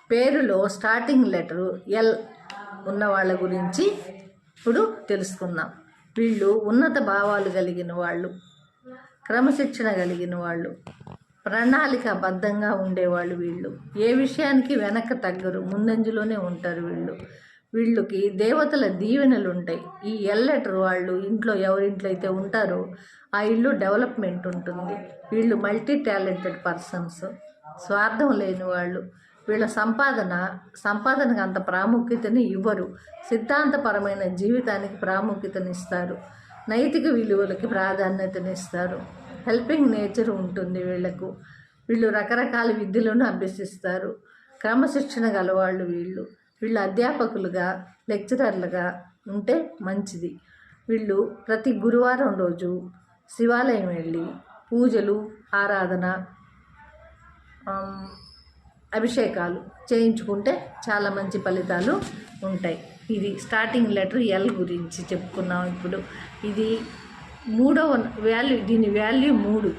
పేరులో starting letter L ఉన్న వాళ్ళ గురించి ఇప్పుడు తెలుసుకుందాం. వీళ్ళు ఉన్నత భావాలు కలిగిన వాళ్ళు, క్రమశిక్షణ కలిగిన వాళ్ళు, ప్రణాళికాబద్ధంగా ఉండేవాళ్ళు. వీళ్ళు ఏ విషయానికి వెనక తగ్గరు, ముందంజలోనే ఉంటారు. వీళ్ళకి దేవతల దీవెనలు ఉంటాయి. ఈ ఎల్ లెటర్ వాళ్ళు ఇంట్లో ఎవరింట్లో అయితే ఉంటారో ఆ ఇల్లు డెవలప్మెంట్ ఉంటుంది. వీళ్ళు మల్టీ టాలెంటెడ్ పర్సన్స్, స్వార్థం లేని వాళ్ళు. వీళ్ళ సంపాదనకు అంత ప్రాముఖ్యతని ఇవ్వరు. సిద్ధాంతపరమైన జీవితానికి ప్రాముఖ్యతనిస్తారు. నైతిక విలువలకి ప్రాధాన్యతనిస్తారు. హెల్పింగ్ నేచర్ ఉంటుంది వీళ్ళు రకరకాల విద్యలను అభ్యసిస్తారు. క్రమశిక్షణ గలవాళ్ళు. వీళ్ళు అధ్యాపకులుగా, లెక్చరర్లుగా ఉంటే మంచిది. వీళ్ళు ప్రతి గురువారం రోజు శివాలయం వెళ్ళి పూజలు, ఆరాధన, అభిషేకాలు చేయించుకుంటే చాలా మంచి ఫలితాలు ఉంటాయి. ఇది స్టార్టింగ్ లెటర్ ఎల్ గురించి చెప్పుకున్నాం. ఇప్పుడు ఇది 3వ వాల్యూ, దీని వాల్యూ 3.